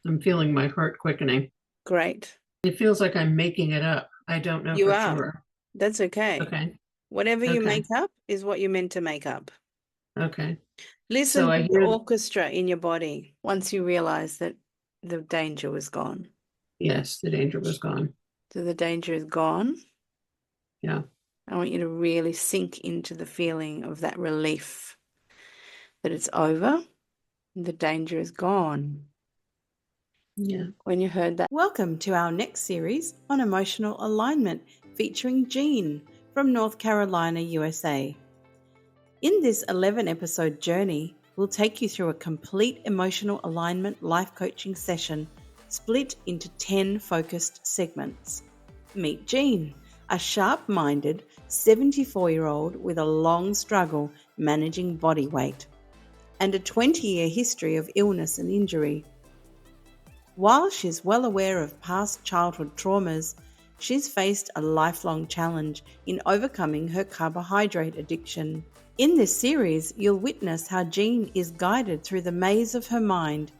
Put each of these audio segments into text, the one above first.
I'm feeling my heart quickening. Great. It feels like I'm making it up. I don't know You for are. sure. That's okay. Okay. Whatever you Okay. make up is what you're meant to make up. Okay. So Listen I to the hear, orchestra in your body once you realize that the danger was gone. yes, the danger was gone. So the danger is gone. Yeah. I want you to really sink into the feeling of that relief that it's over. The danger is gone. Yeah. When you heard that. Welcome to our next series on emotional alignment featuring Jeanne from North Carolina, USA. In this 11-episode journey, we'll take you through a complete emotional alignment life coaching session split into 10 focused segments. Meet Jeanne, a sharp-minded 74-year-old with a long struggle managing body weight and a 20-year history of illness and injury. While she's well aware of past childhood traumas, she's faced a lifelong challenge in overcoming her carbohydrate addiction. In this series, you'll witness how Jeanne is guided through the maze of her mind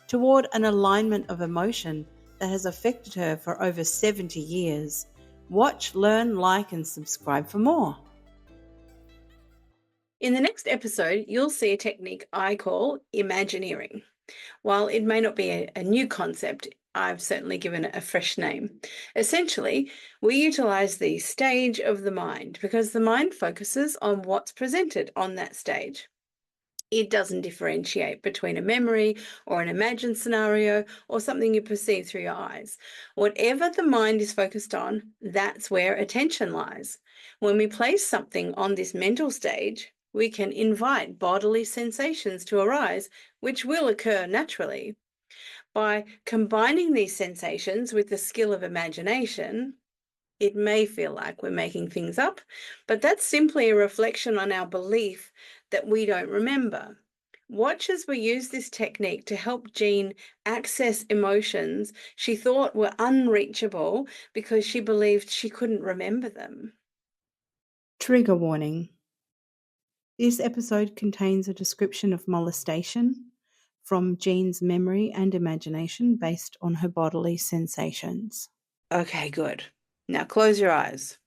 toward an alignment of emotion that has affected her for over 70 years. Watch, learn, like, and subscribe for more. In the next episode, you'll see a technique I call Imagineering. While it may not be a new concept, I've certainly given it a fresh name. Essentially, we utilize the stage of the mind because the mind focuses on what's presented on that stage. It doesn't differentiate between a memory or an imagined scenario or something you perceive through your eyes. Whatever the mind is focused on, that's where attention lies. When we place something on this mental stage, we can invite bodily sensations to arise, which will occur naturally. By combining these sensations with the skill of imagination, it may feel like we're making things up, but that's simply a reflection on our belief that we don't remember. Watch as we use this technique to help Jeanne access emotions she thought were unreachable because she believed she couldn't remember them. Trigger warning. This episode contains a description of molestation from Jeanne's memory and imagination based on her bodily sensations. Okay, good. Now close your eyes.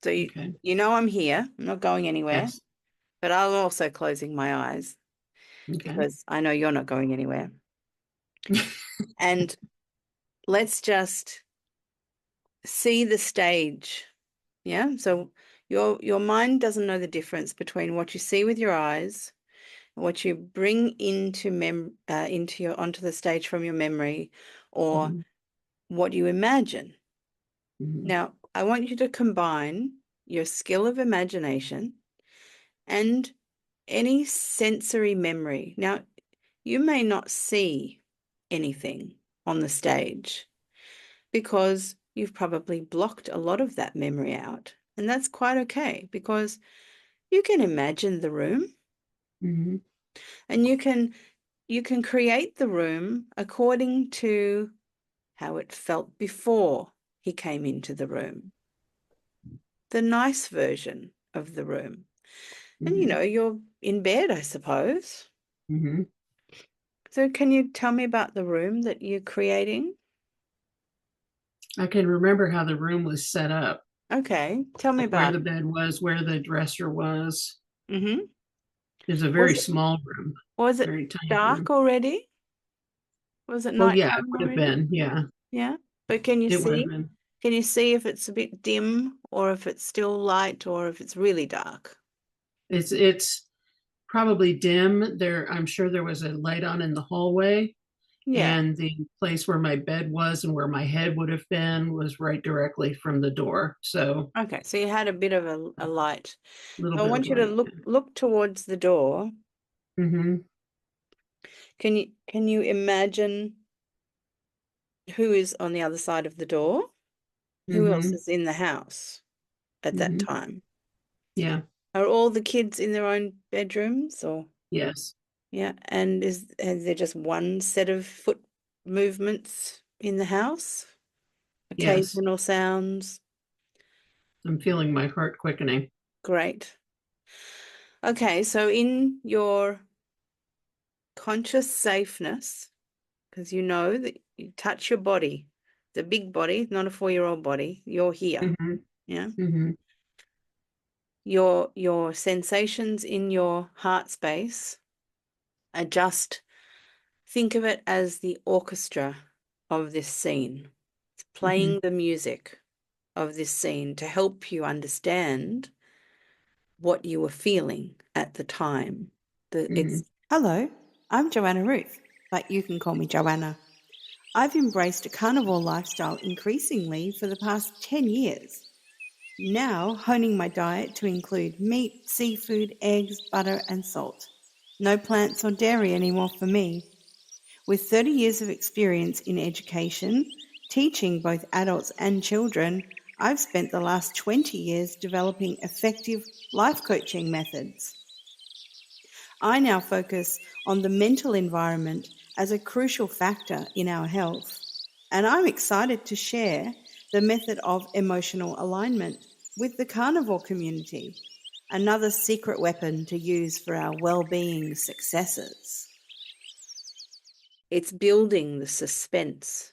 So Okay. you know I'm here. I'm not going anywhere, Yes. but I'm also closing my eyes Okay. because I know you're not going anywhere. And let's just see the stage. Yeah. So your mind doesn't know the difference between what you see with your eyes, what you bring into onto the stage from your memory, or Mhm. what you imagine. Mhm. Now, I want you to combine your skill of imagination and any sensory memory. Now, you may not see anything on the stage because you've probably blocked a lot of that memory out. And that's quite okay because you can imagine the room Mhm. and you can create the room according to how it felt before he came into the room. The nice version of the room. And Mhm. you're in bed, I suppose. Mhm. So can you tell me about the room that you're creating? I can remember how the room was set up, Okay, tell me like where about the it. bed was, where the dresser was. Mm-hmm. It was a Was very it small room, was it very tiny dark room. already? Was it Well, yeah, it nighttime would have already? been. Yeah, Yeah. But can you it would have see? been. Can you see if it's a bit dim or if it's still light or if it's really dark? It's probably dim. There, I'm sure there was a light on in the hallway, Yeah. and the place where my bed was and where my head would have been was right directly from the door. So Okay. So you had a bit of a light. a little So I bit of want you to light. look towards the door. Mm-hmm. Can you imagine who is on the other side of the door? Who else Mm-hmm. is in the house at that Mm-hmm. time? Yeah. Are all the kids in their own bedrooms or Yes. yeah, and is there just one set of foot movements in the house? Yes. Occasional sounds? I'm feeling my heart quickening. Great. Okay, so in your conscious safeness, because you know that you touch your body. It's a big body, not a 4-year-old body. You're here. Mm-hmm. Yeah. Mm-hmm. Your sensations in your heart space are just, think of it as the orchestra of this scene. It's Mm-hmm. playing the music of this scene to help you understand what you were feeling at the time. Mm-hmm. Hello, I'm JoannaRuth, but you can call me Joanna. I've embraced a carnivore lifestyle increasingly for the past 10 years. Now honing my diet to include meat, seafood, eggs, butter, and salt. No plants or dairy anymore for me. With 30 years of experience in education, teaching both adults and children, I've spent the last 20 years developing effective life coaching methods. I now focus on the mental environment as a crucial factor in our health, and I'm excited to share the method of emotional alignment with the carnivore community, another secret weapon to use for our well-being successes. It's building the suspense,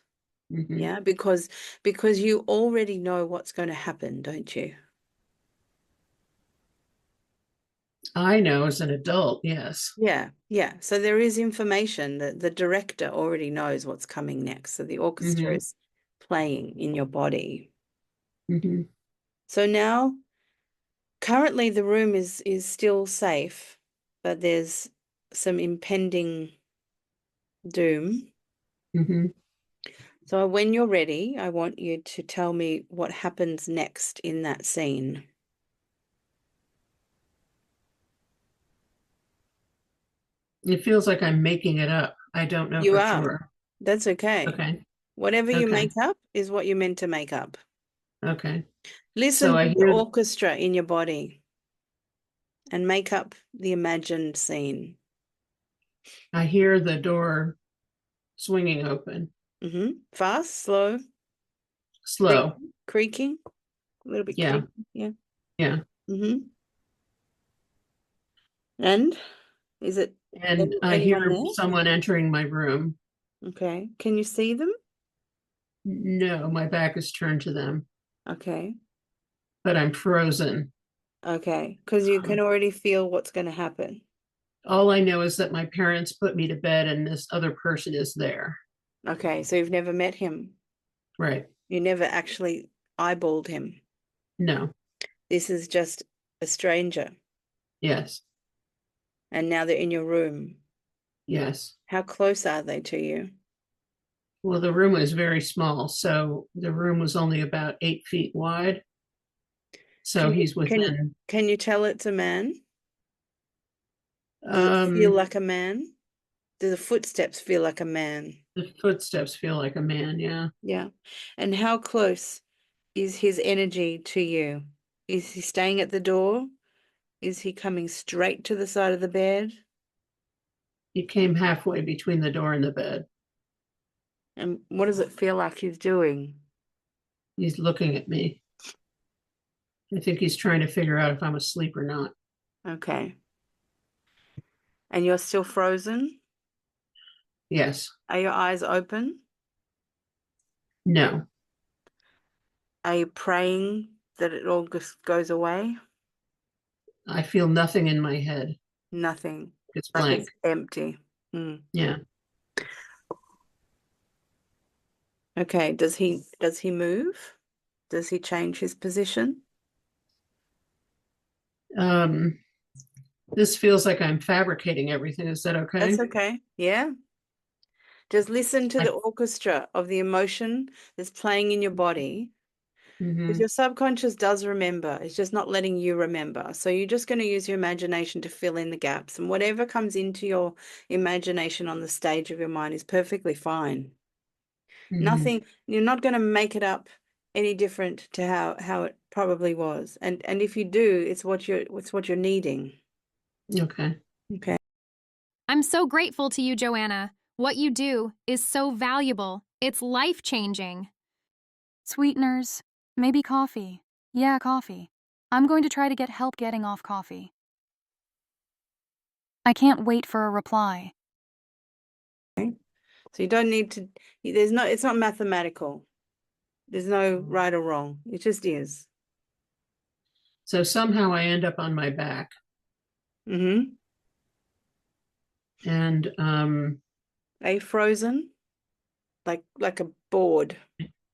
Mm-hmm. yeah, because you already know what's going to happen, don't you? I know as an adult, yes. Yeah, yeah. So there is information that the director already knows what's coming next. So the orchestra Mm-hmm. is playing in your body. Mm-hmm. So now, currently the room is still safe, but there's some impending doom. Mm-hmm. So when you're ready, I want you to tell me what happens next in that scene. It feels like I'm making it up. I don't know You for are. sure. That's okay. Okay. Whatever you Okay. make up is what you're meant to make up. Okay. So Listen I to the hear orchestra in your body and make up the imagined scene. the door swinging open. Fast, slow, Slow. creaking, a little bit Yeah. creaky. Yeah. Yeah. Mm-hmm. And is it And I anyone hear there? someone entering my room. Okay. Can you see them? No, my back is turned to them, Okay. but I'm frozen. Okay. Because you can already feel what's going to happen. All I know is that my parents put me to bed and this other person is there. Okay. So you've never met him. Right. You never actually eyeballed him. No. This is just a stranger. Yes. And now they're in your room. Yes. How close are they to you? Well, the room was very small, so the room was only about 8 feet wide. So Can you he's within. can you tell it's a man? Does it feel Um, like a man? Do the footsteps feel like a man? the footsteps feel like a man. Yeah. Yeah. And how close is his energy to you? Is he staying at the door? Is he coming straight to the side of the bed? He came halfway between the door and the bed. And what does it feel like he's doing? He's looking at me. I think he's trying to figure out if I'm asleep or not. Okay. And you're still frozen? Yes. Are your eyes open? No. Are you praying that it all just goes away? I feel nothing in my head. Nothing. It's Like it's blank. empty. Hmm. Yeah. Okay. Does he move? Does he change his position? Um, this feels like I'm fabricating everything. Is that That's okay? okay. Yeah. Just listen to I, the orchestra of the emotion that's playing in your body. Because mhm. your subconscious does remember. It's just not letting you remember. So you're just going to use your imagination to fill in the gaps. And whatever comes into your imagination on the stage of your mind is perfectly fine. Mhm. Nothing, you're not going to make it up any different to how it probably was. And if you do, it's what you're needing. Okay. Okay. I'm so grateful to you, Joanna. What you do is so valuable. It's life-changing. Sweeteners, maybe coffee. Yeah, coffee. I'm going to try to get help getting off coffee. I can't wait for a reply. So you don't need to, it's not mathematical. There's no right or wrong. It just is. So somehow I end up on my back, Mm-hmm. and Are you frozen? Like a board.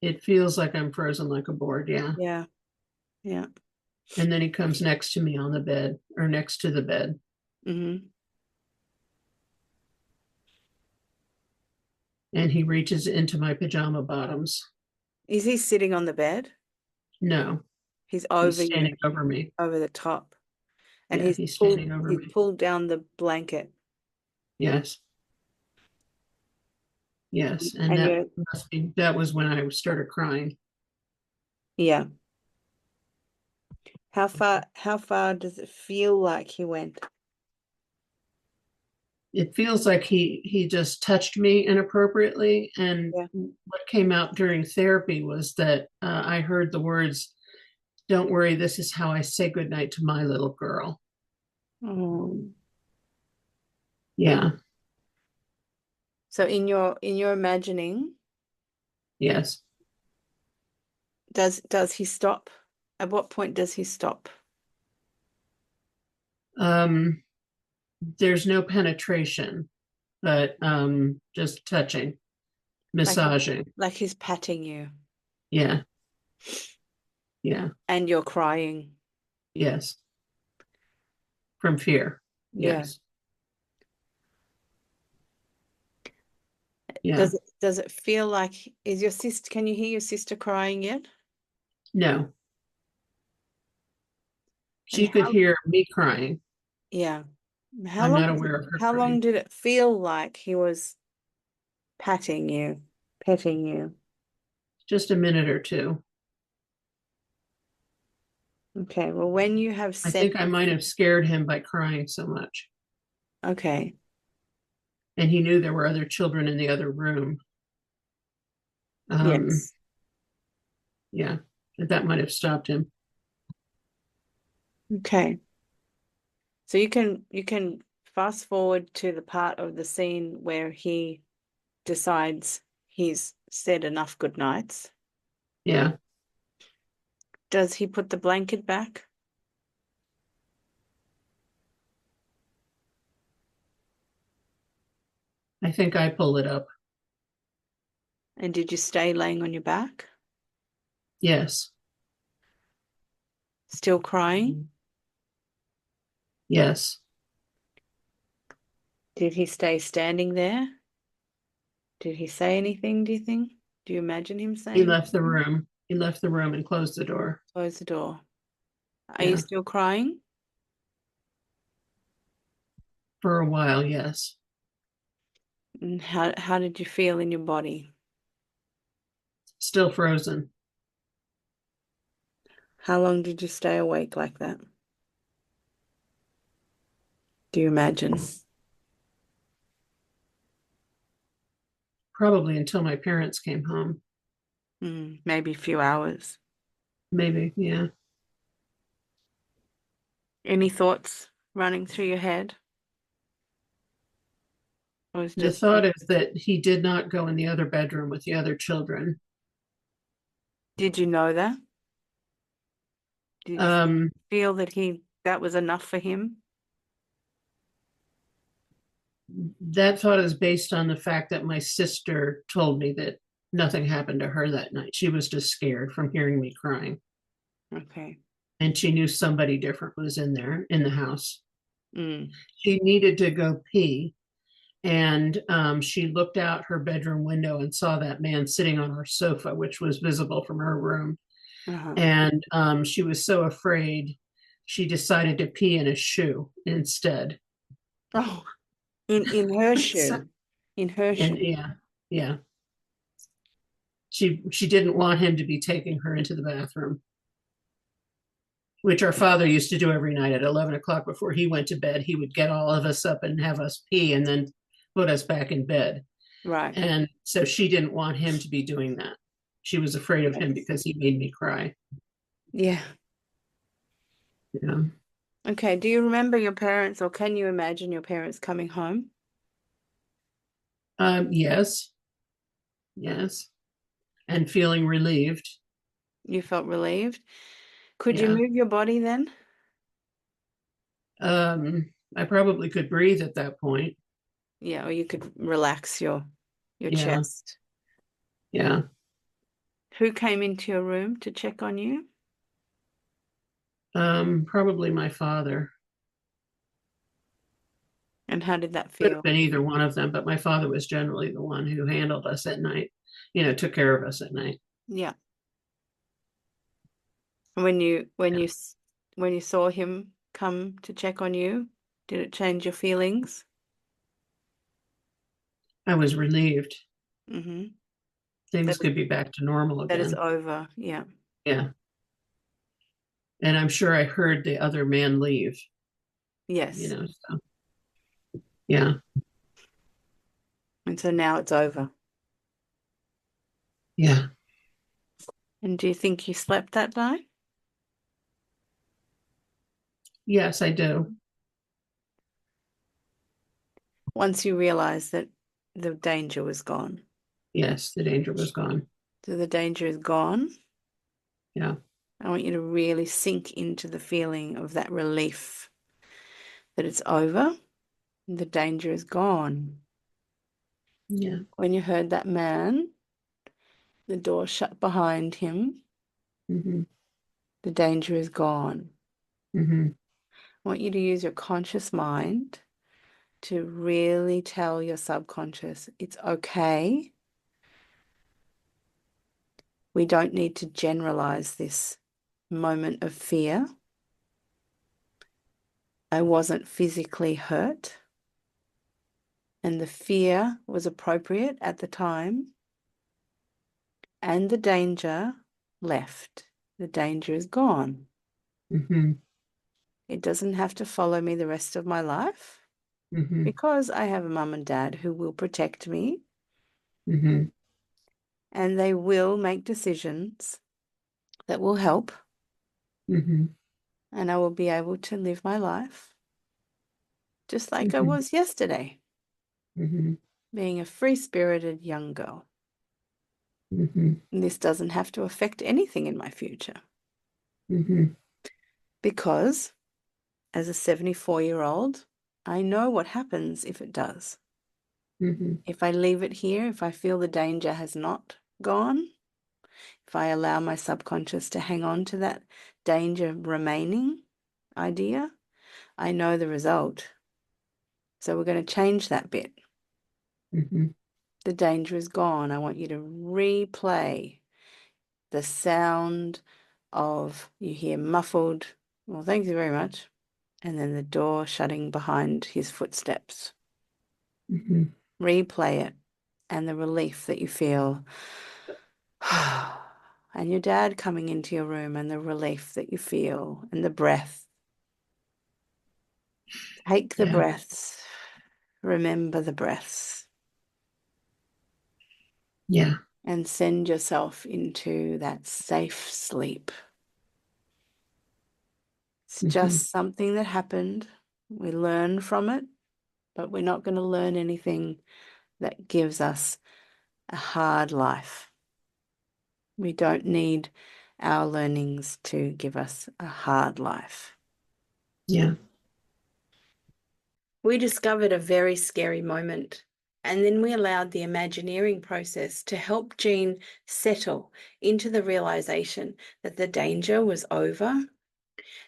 it feels like I'm frozen like a board. Yeah. Yeah. Yeah. And then he comes next to me on the bed, or next to the bed. Mm-hmm. And he reaches into my pajama bottoms. Is he sitting on the bed? No, He's he's over you, standing over me. over the top. And Yeah, he's standing over me. pulled down the blanket. Yes. Yes. And And you're, that was when I started crying. yeah. How far does it feel like he went? It feels like he just touched me inappropriately. And Yeah. what came out during therapy was that I heard the words, "Don't worry, this is how I say goodnight to my little girl." Oh. Yeah. So in your imagining, Yes. does he stop? At what point does he stop? There's no penetration, but just touching, Like massaging. like he's patting you Yeah. Yeah. and you're crying. Yes. From fear. Yeah. Yes. Yeah. Does it feel like, is your sister, can you hear your sister crying yet? No. And She could hear me crying. yeah. I'm not aware of her How long crying. did it feel like he was patting you, petting you? Just a minute or two. Okay, well, when you have I said, think I might have scared him by crying so much. okay, And he knew there were other children in the other room. yes, Yeah. That might have stopped him. okay. So you can fast forward to the part of the scene where he decides he's said enough good nights. Yeah. Does he put the blanket back? I think I pull it up. And did you stay laying on your back? Yes. Still crying? Yes. Did he stay standing there? Did he say anything, do you think? Do you imagine him He saying? left the room. He left the room and closed the door. Close the door. Are you Yeah. still crying? For a while, yes. And how did you feel in your body? Still frozen. How long did you stay awake like that? Do you imagine? Probably until my parents came home. Maybe a few hours. Maybe. Yeah. Any thoughts running through your head? Or was The just, thought is that he did not go in the other bedroom with the other children. did you know that? Did you feel that that was enough for him? That thought is based on the fact that my sister told me that nothing happened to her that night. She was just scared from hearing me crying. Okay. And she knew somebody different was in there in the house. Mm. She needed to go pee. And she looked out her bedroom window and saw that man sitting on her sofa, which was visible from her room. Uh-huh. And she was so afraid, she decided to pee in a shoe instead. Oh, in her So, shoe. In her and shoe. yeah. She didn't want him to be taking her into the bathroom, which our father used to do every night at 11 o'clock before he went to bed. He would get all of us up and have us pee and then put us back in bed. Right. And so she didn't want him to be doing that. She was afraid of him because he made me cry. Yeah. Yeah. Okay. Do you remember your parents, or can you imagine your parents coming home? Yes. Yes. And feeling relieved. You felt relieved. Could you Yeah. move your body then? I probably could breathe at that point. Yeah, or you could relax your Yeah. chest. Yeah. Who came into your room to check on you? Probably my father. And how did that Could feel? have been either one of them, but my father was generally the one who handled us at night, took care of us at night. Yeah. When you saw him come to check on you, did it change your feelings? I was relieved. Mm-hmm. Things could be back to normal That is again. over. Yeah. Yeah. And I'm sure I heard the other man leave, Yes. so yeah. And so now it's over. Yeah. And do you think you slept that night? Yes, I do. Once you realized that the danger was gone. Yes, the danger was gone. So the danger is gone. Yeah. I want you to really sink into the feeling of that relief that it's over and the danger is gone. Yeah. When you heard that man, the door shut behind him, Mm-hmm. the danger is gone. Mm-hmm. I want you to use your conscious mind to really tell your subconscious it's okay. We don't need to generalize this moment of fear. I wasn't physically hurt, and the fear was appropriate at the time, and the danger left. The danger is gone. Mm-hmm. It doesn't have to follow me the rest of my life Mm-hmm. because I have a mum and dad who will protect me, Mm-hmm. and they will make decisions that will help, Mm-hmm. and I will be able to live my life just like I Mm-hmm. was yesterday, Mm-hmm. being a free-spirited young girl. Mm-hmm. And this doesn't have to affect anything in my future Mm-hmm. because as a 74-year-old, I know what happens if it does. Mm-hmm. If I leave it here, if I feel the danger has not gone, if I allow my subconscious to hang on to that danger remaining idea, I know the result. So we're going to change that bit. Mm-hmm. The danger is gone. I want you to replay the sound of, you hear muffled, well, thank you very much, and then the door shutting behind his footsteps. Mm-hmm. Replay it and the relief that you feel. And your dad coming into your room and the relief that you feel and the breath. Take the Yeah. breaths. Remember the breaths. Yeah. And send yourself into that safe sleep. It's just something that happened. We learn from it, but we're not going to learn anything that gives us a hard life. We don't need our learnings to give us a hard life. Yeah. We discovered a very scary moment, and then we allowed the Imagineering process to help Jeanne settle into the realization that the danger was over.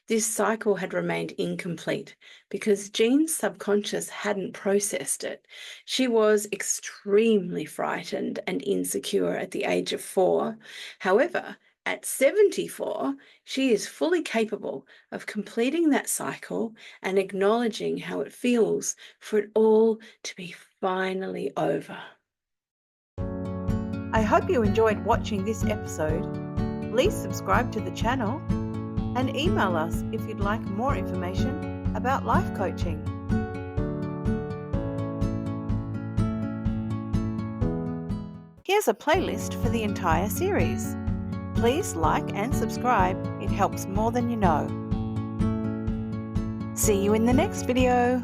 This cycle had remained incomplete because Jeanne's subconscious hadn't processed it. She was extremely frightened and insecure at the age of 4. However, at 74, she is fully capable of completing that cycle and acknowledging how it feels for it all to be finally over. I hope you enjoyed watching this episode. Please subscribe to the channel and email us if you'd like more information about life coaching. Here's a playlist for the entire series. Please like and subscribe, it helps more than you know. See you in the next video.